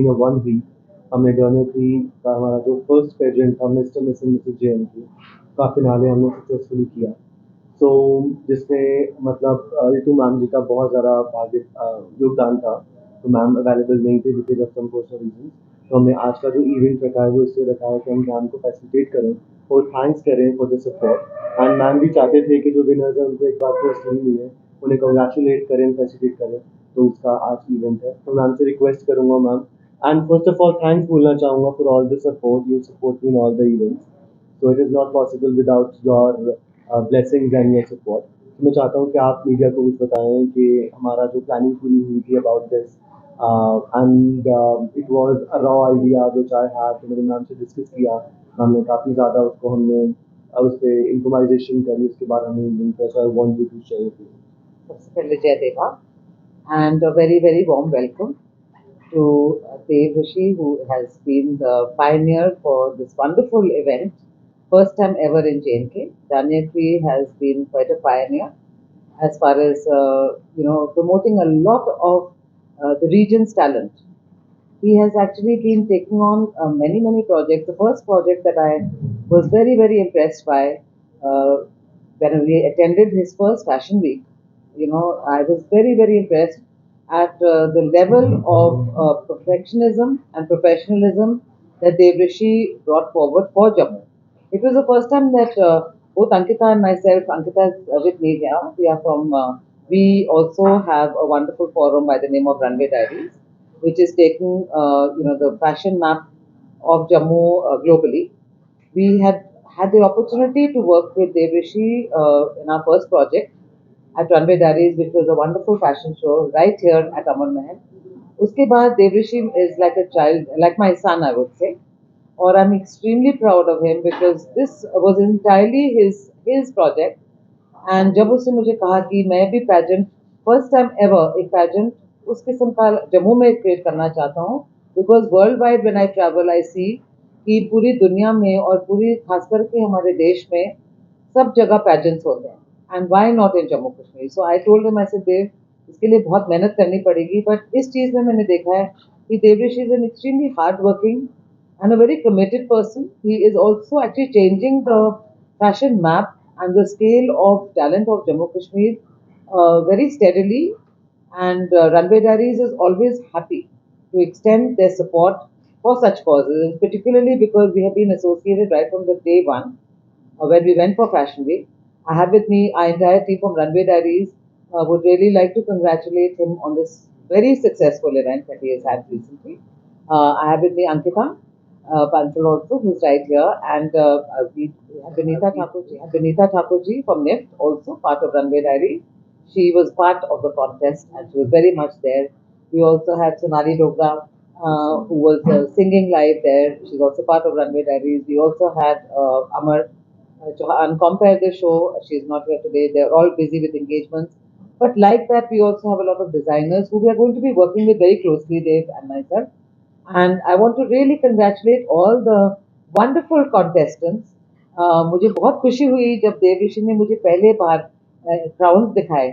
been a 1 week. हमने journal का हमारा जो फर्स्ट पेजेंट था मिस्टर मिसेस मिसेस JNK का फिनाले हमने सक्सेसफुली किया। सो जिसमें मतलब रितु मैम जी का बहुत ज़्यादा भाग्य योगदान था। तो मैम अवेलेबल नहीं थे because of some personal reason. तो हमने आज का जो इवेंट रखा है वो इसलिए रखा है कि हम मैम को फैसिलिटेट करें और थैंक्स करें for the support. And ma'am भी चाहते थे कि जो विनर्स हैं उनको एक बार पर्सनली मिले, उन्हें कंग्रेचुलेट करें, फैसिलिटेट करें। तो उसका आज इवेंट है। तो मैम से रिक्वेस्ट करूँगा ma'am, and first of all thanks बोलना चाहूँगा for all the support you support me in all the events. So it is not possible without your blessings and your support. तो मैं चाहता हूँ कि आप मीडिया को कुछ बताएं कि हमारा जो प्लानिंग पूरी हुई थी about this, and it was a raw idea which I had. तो मेरे मैम से डिस्कस किया, हमने काफ़ी ज़्यादा उसको हमने उस पर इम्प्रोवाइजेशन करी, उसके बाद हमने इवेंट किया। So I want you to share it. सबसे पहले जय देवा and a very very warm welcome to Dev Rishi, who has been the pioneer for this wonderful event. First time ever in JNK. Danyakri has been quite a pioneer as far as promoting a lot of the region's talent. He has actually been taking on many projects. The first project that I was very impressed by uh, when we attended his first fashion week, I was very impressed at the level of perfectionism and professionalism that Dev Rishi brought forward for Jammu. It was the first time that both Ankita and myself, Ankita is with me here. We are from. We also have a wonderful forum by the name of Runway Diaries, which is taking the fashion map of Jammu globally. We had the opportunity to work with Dev Rishi in our first project at Runway Diaries, which was a wonderful fashion show right here at Amar Mahal. Uske baad Devrishi is like a child, like my son, I would say. Or I'm extremely proud of him because this was entirely his project. And जब उसने मुझे कहा कि मैं भी pageant first time ever एक pageant उस किस्म का जम्मू में क्रिएट करना चाहता हूँ, because world wide when I travel I see कि पूरी दुनिया में और पूरी खास करके हमारे देश में सब जगह पैजेंट्स होते हैं and why not in Jammu Kashmir. So I told him, I said Dev, इसके लिए बहुत मेहनत करनी पड़ेगी, बट इस चीज़ में मैंने देखा है कि Devrish is an extremely hard working and a very committed person. He is also actually changing the fashion map and the scale of talent of Jammu Kashmir very steadily. And Runway Diaries is always happy to extend their support for such causes, particularly because we have been associated right from the day one when we went for Fashion Week. I have with me our entire team from Runway Diaries. Would really like to congratulate him on this very successful event that he has had recently. I have with me Ankita Bansal also, who's right here, and we have Benita Thakurji from NIFT, also part of Runway Diary. She was part of the contest and she was very much there. We also had Sonali Dogra, who was singing live there. She's also part of Runway Diaries. We also had Amar Chauhan compare the show. She's not here today. They're all busy with engagements. But like that, we also have a lot of designers who we are going to be working with very closely, Dave and myself. And I want to really congratulate all the wonderful contestants. मुझे बहुत खुशी हुई जब देव ऋषि ने मुझे पहले बार crowns दिखाए.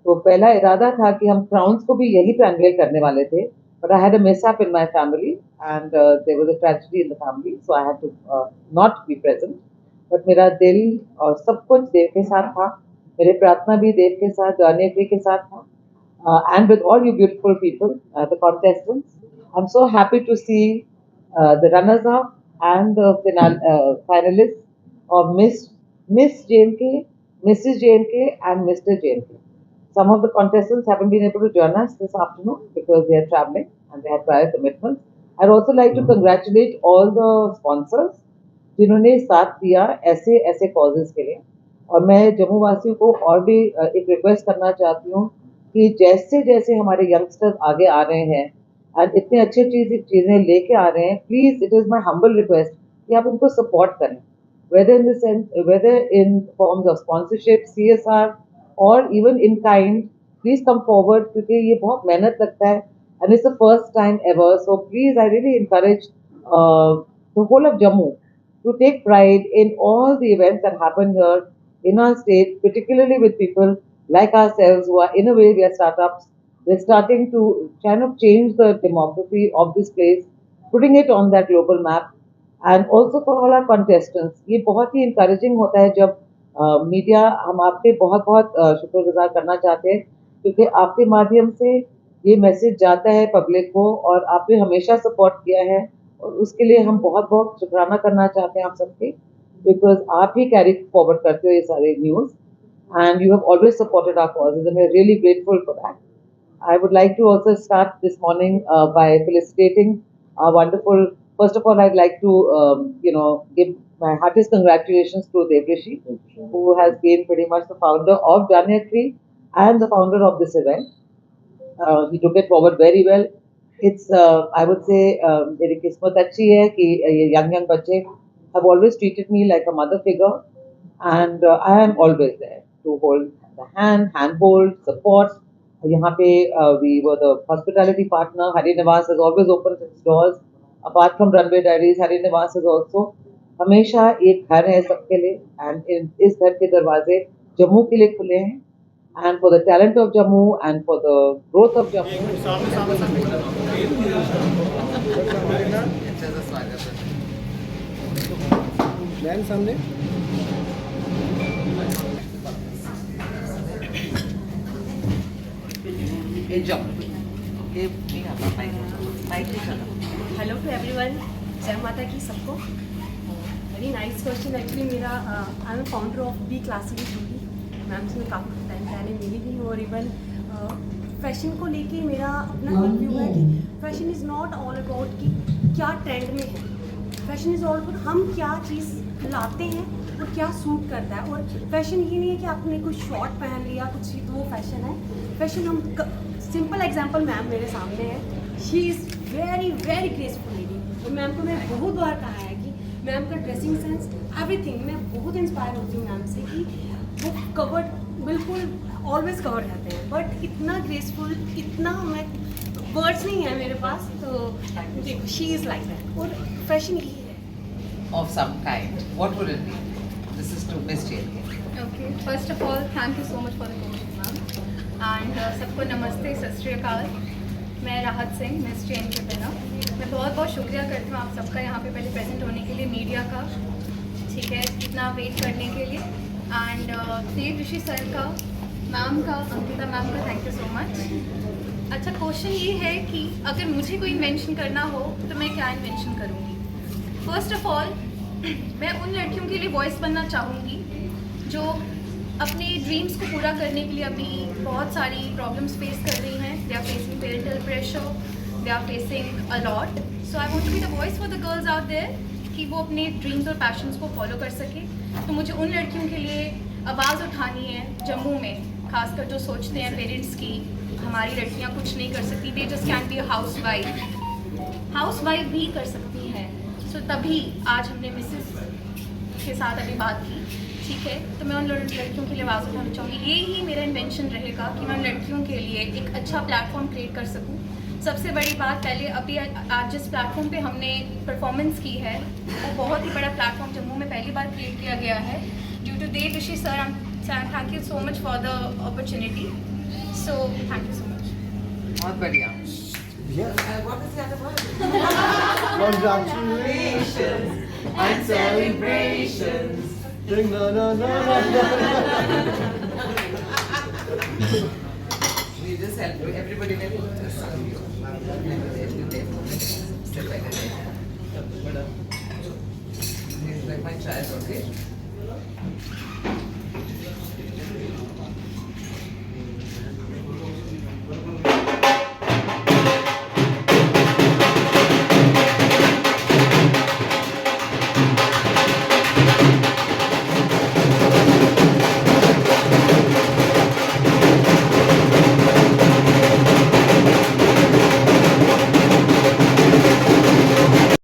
तो पहला इरादा था कि हम क्राउन्स को भी यहीं पे अनवेल करने वाले थे, but I had a mess up in my family and there was a tragedy in the family, so I had to not be present. But मेरा दिल और सब कुछ देव के साथ था. मेरे प्रार्थना भी देव के साथ, जानेत्री के साथ था. And with all you beautiful people, the contestants. I'm so happy to see the runners-up and the finalists of Miss JNK, Mrs. JNK, and Mr. JNK. Some of the contestants haven't been able to join us this afternoon because they are traveling and they had prior commitments. I'd also like to congratulate all the sponsors जिन्होंने साथ दिया ऐसे ऐसे causes के लिए. और मैं जम्मू वासियों को और भी एक रिक्वेस्ट करना चाहती हूँ कि जैसे जैसे हमारे यंगस्टर्स आगे आ रहे हैं और इतने अच्छे चीज़ें लेके आ रहे हैं, please it is my humble request कि आप इनको सपोर्ट करें, whether in forms of sponsorship, CSR, or even in kind. Please come forward क्योंकि ये बहुत मेहनत लगता है and it's the first time ever. So please, I really encourage the whole of Jammu to take pride in all the events that happen here in our state, particularly with people like ourselves who are, in a way, we are startups. we're starting to kind of change the demography of this place, putting it on that global map. And also for all our contestants, ये बहुत ही encouraging होता है जब media हम आपके बहुत बहुत शुक्रगुजार करना चाहते हैं, क्योंकि आपके माध्यम से ये मैसेज जाता है पब्लिक को, और आपने हमेशा सपोर्ट किया है, और उसके लिए हम बहुत बहुत शुक्राना करना चाहते हैं आप सबके, बिकॉज आप ही कैरी फॉरवर्ड करते हो ये सारे news, and you have always supported our causes, and we're really grateful for that. I would like to also start this morning by felicitating our wonderful. First of all, I'd like to give my heartiest congratulations to Devrishi, who has been pretty much the founder of Janya Tree and the founder of this event. He took it forward very well. It's I would say मेरी किस्मत अच्छी है कि ये young बच्चे have always treated me like a mother figure, and I am always there to hold the handhold, support. यहाँ पे we were the hospitality partner. Hari Niwas has always opened its doors. Apart from Runway Diaries, Hari Niwas is also हमेशा एक घर है सबके लिए, and इस घर के दरवाजे जम्मू के लिए खुले हैं, and for the talent of Jammu and for the growth of Jammu. Ma'am सामने हेलो टू एवरीवन, जय माता की सबको। Very nice question. एक्चुअली मेरा I am founder of B classic beauty. Ma'am से मैं काफ़ी टाइम पहले मिली भी हूँ, और इवन फैशन को लेके मेरा अपना एक व्यू है कि fashion is not all about कि क्या ट्रेंड में है। फैशन इज़ ऑल अबाउट हम क्या चीज़ लाते हैं और क्या सूट करता है। और फैशन ये नहीं है कि आपने कुछ शॉर्ट पहन लिया कुछ तो वो फैशन है। फैशन हम सिंपल एग्जांपल मैम मेरे सामने है। She is very very graceful lady, और मैम को मैं बहुत बार कहा है कि मैम का ड्रेसिंग सेंस एवरीथिंग, मैं बहुत इंस्पायर होती हूँ मैम से कि वो कवर्ड बिल्कुल ऑलवेज कवर रहते हैं, बट इतना ग्रेसफुल, इतना मैं वर्ड्स नहीं है मेरे पास, तो शी इज़ लाइक दैट। और फैशन ये है Of some kind. What would it be? This is to Miss JK. Okay, first of all, thank you so much for the question, ma'am. And सबको नमस्ते, सत श्री अकाल। मैं राहत सिंह, मिस जैन के बिना। मैं बहुत बहुत शुक्रिया करती हूँ आप सबका यहाँ पे पहले प्रेजेंट होने के लिए, मीडिया का, ठीक है, इतना वेट करने के लिए। एंड देव ऋषि सर का, मैम का, अंकिता मैम का, थैंक यू सो मच। अच्छा, क्वेश्चन ये है कि अगर मुझे कोई इन्वेंशन करना हो तो मैं क्या इन्वेंशन करूँगी। फर्स्ट ऑफ ऑल, मैं उन लड़कियों के लिए वॉइस बनना चाहूँगी जो अपने ड्रीम्स को पूरा करने के लिए अभी बहुत सारी प्रॉब्लम्स फेस कर रही हैं। They are facing parental pressure, they are facing a lot. So I want to be the voice for the girls out there कि वो अपने ड्रीम्स और पैशंस को फॉलो कर सके। तो मुझे उन लड़कियों के लिए आवाज़ उठानी है जम्मू में, खासकर जो सोचते हैं पेरेंट्स की हमारी लड़कियाँ कुछ नहीं कर सकती, they just can be a house wife भी कर सकती हैं। सो तभी आज हमने मिसेस के साथ अभी बात की, ठीक है। तो मैं उन लड़कियों के लिए आवाज़ उठाना चाहूँगी। ये ही मेरा इन्वेंशन रहेगा कि मैं उन लड़कियों के लिए एक अच्छा प्लेटफॉर्म क्रिएट कर सकूँ। सबसे बड़ी बात, पहले अभी आज जिस प्लेटफॉर्म पे हमने परफॉर्मेंस की है वो बहुत ही बड़ा प्लेटफॉर्म जम्मू में पहली बार क्रिएट किया गया है due to Dev Rishi sir. Thank you so much for the opportunity. So thank you so much. बहुत बढ़िया। Congratulations and celebrations. Ding na na na na na. We just help everybody. Step back. Like my child, okay?